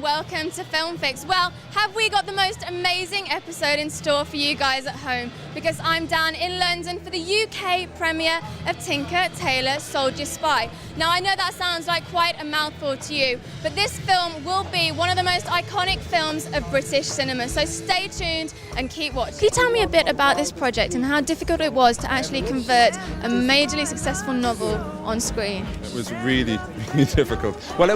and welcome to Film Fix. Well, have we got the most amazing episode in store for you guys at home? Because I'm down in London for the UK premiere of Tinker, Tailor, Soldier, Spy. Now, I know that sounds like quite a mouthful to you, but this film will be one of the most iconic films of British cinema, so stay tuned and keep watching. Can you tell me a bit about this project and how difficult it was to actually convert a majorly successful novel on screen? It was really, really difficult. Well, it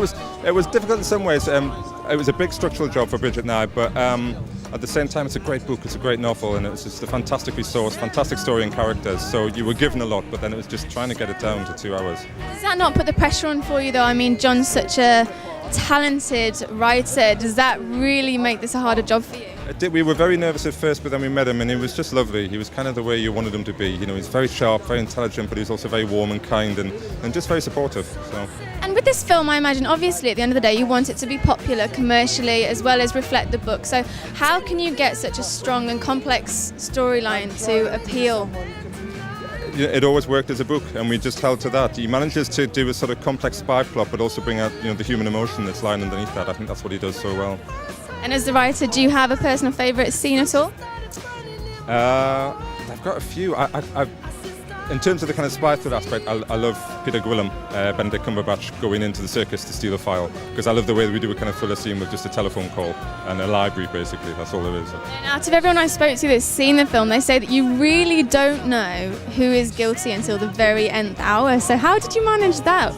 was difficult in some ways. It was a big structural job for Bridget and I, but at the same time, it's a great book, it's a great novel, and it's just a fantastic resource, fantastic story and characters. So you were given a lot, but then it was just trying to get it down to 2 hours. Does that not put the pressure on for you, though? I mean, John's such a talented writer. Does that really make this a harder job for you? It did. We were very nervous at first, but then we met him, and he was just lovely. He was kind of the way you wanted him to be. You know, he's very sharp, very intelligent, but he's also very warm and kind, and just very supportive. So. And with this film, I imagine, obviously, at the end of the day, you want it to be popular commercially as well as reflect the book. So how can you get such a strong and complex storyline to appeal? It always worked as a book, and we just held to that. He manages to do a sort of complex spy plot, but also bring out, the human emotion that's lying underneath that. I think that's what he does so well. And as the writer, do you have a personal favourite scene at all? I've got a few. In terms of the kind of spy thriller aspect, I love Peter Gwilym, Benedict Cumberbatch going into the circus to steal a file, because I love the way that we do a kind of thriller scene with just a telephone call and a library, basically. That's all there is. And out of everyone I spoke to that's seen the film, they say that you really don't know who is guilty until the very nth hour. So how did you manage that?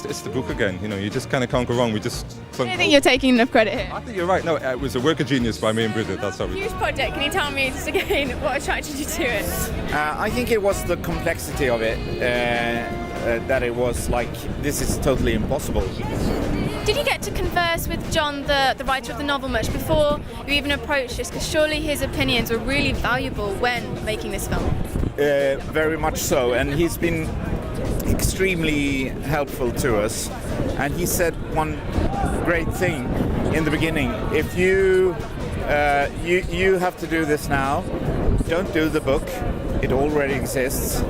It's the book again. You just kind of can't go wrong. We just. I don't think you're taking enough credit here. I think you're right. No, it was a work of genius by me and Bridget. That's how we. Huge project. Can you tell me just again what attracted you to it? I think it was the complexity of it that it was like this is totally impossible. Did you get to converse with John, the writer of the novel, much before you even approached this? Because surely his opinions were really valuable when making this film. Very much so, and he's been extremely helpful to us, and he said one great thing in the beginning: if you have to do this now, don't do the book, it already exists.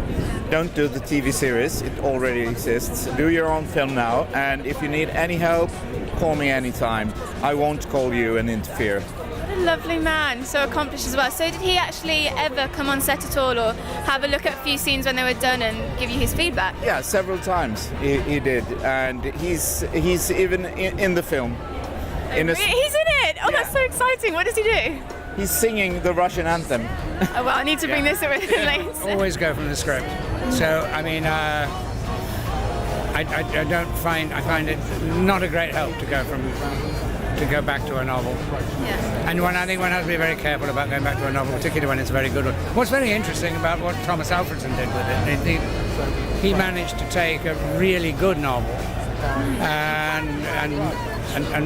Don't do the TV series, it already exists. Do your own film now, and if you need any help, call me anytime. I won't call you and interfere. What a lovely man, so accomplished as well. So did he actually ever come on set at all, or have a look at a few scenes when they were done and give you his feedback? Yeah, several times he did, and he's even in the film. He's in it? Oh, yeah. That's so exciting. What does he do? He's singing the Russian anthem. Oh, well, I need to bring this over later. Always go from the script. So, I mean, I find it not a great help to go back to a novel. Yeah. And I think one has to be very careful about going back to a novel, particularly when it's a very good one. What's very interesting about what Thomas Alfredson did with it, he managed to take a really good novel and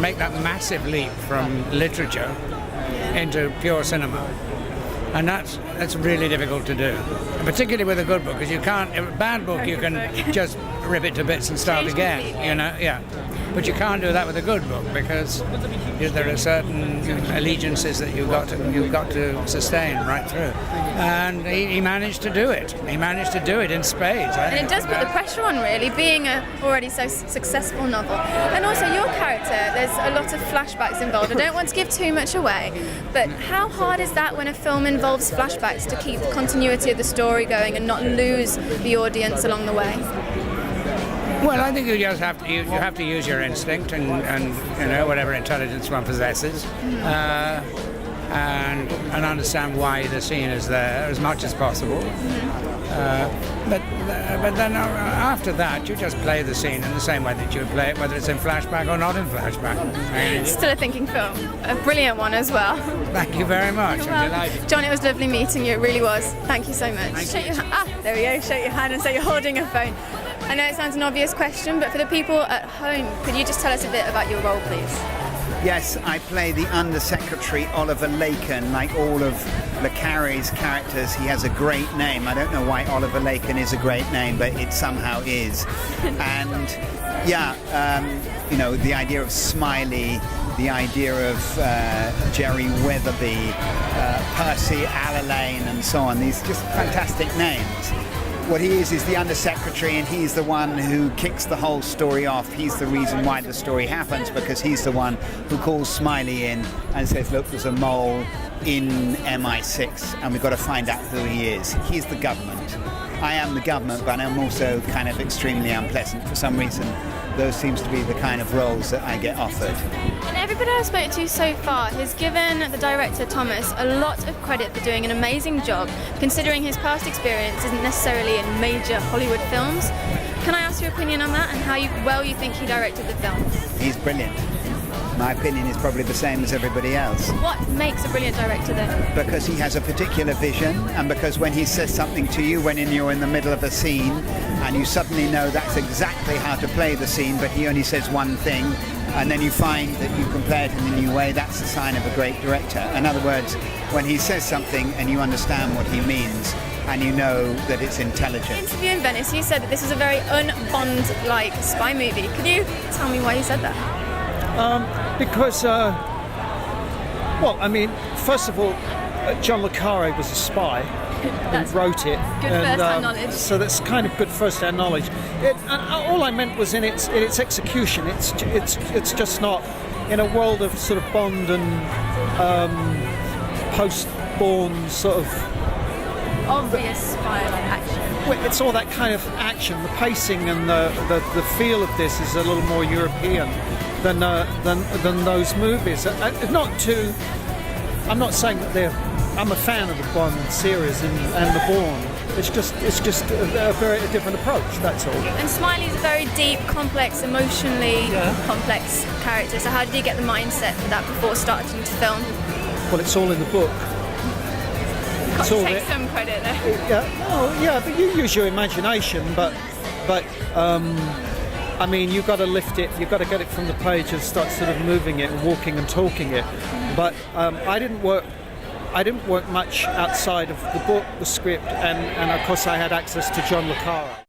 make that massive leap from literature into pure cinema. And that's really difficult to do, particularly with a good book, because a bad book you can just rip it to bits and start again, yeah. But you can't do that with a good book, because there are certain allegiances that you've got to sustain right through. And he managed to do it. He managed to do it in spades. And it does put the pressure on, really, being a already so successful novel. And also your character, there's a lot of flashbacks involved. I don't want to give too much away, but how hard is that when a film involves flashbacks to keep the continuity of the story going and not lose the audience along the way? Well, I think you just have to use your instinct and whatever intelligence one possesses, and understand why the scene is there as much as possible. But then after that, you just play the scene in the same way that you would play it, whether it's in flashback or not in flashback. Still a thinking film, a brilliant one as well. Thank you very much. I'm delighted. John, it was lovely meeting you. It really was. Thank you so much. There we go. Shake your hand and say you're holding a phone. I know it sounds an obvious question, but for the people at home, could you just tell us a bit about your role, please? Yes, I play the Under-Secretary Oliver Laken. Like all of Le Carré's characters, he has a great name. I don't know why Oliver Laken is a great name, but it somehow is. And the idea of Smiley, the idea of Jerry Weatherby, Percy Alleyne, and so on, these just fantastic names. what he is the undersecretary, and he's the one who kicks the whole story off. He's the reason why the story happens, because he's the one who calls Smiley in and says, look, there's a mole in MI6 and we've got to find out who he is. He's the government. I am the government, but I'm also kind of extremely unpleasant. For some reason, those seems to be the kind of roles that I get offered. And everybody I've spoken to so far has given the director, Thomas, a lot of credit for doing an amazing job, considering his past experience isn't necessarily in major Hollywood films. Can I ask your opinion on that and how well you think he directed the film? He's brilliant. My opinion is probably the same as everybody else. What makes a brilliant director then? Because he has a particular vision, and because when he says something to you when you're in the middle of a scene and you suddenly know that's exactly how to play the scene, but he only says one thing, and then you find that you can play it in a new way, that's a sign of a great director. In other words, when he says something and you understand what he means and you know that it's intelligent. In an interview in Venice, you said that this is a very un-Bond-like spy movie. Could you tell me why you said that? Because, well, I mean, first of all, John le Carré was a spy and wrote it. Good first-hand knowledge. So that's kind of good first-hand knowledge. All I meant was in its execution. It's just not in a world of sort of Bond and post-Bourne sort of obvious spy-like action. Well, it's all that kind of action. The pacing and the feel of this is a little more European than those movies. I'm not saying that I'm a fan of the Bond series and the Bourne. It's just a very different approach. That's all. And Smiley's a very deep, complex, emotionally complex character. So how did you get the mindset for that before starting to film? Well, it's all in the book. Got to take some credit there. But you use your imagination. But I mean, you've got to lift it. You've got to get it from the page and start sort of moving it and walking and talking it. But I didn't work much outside of the book, the script, and of course I had access to John le Carré.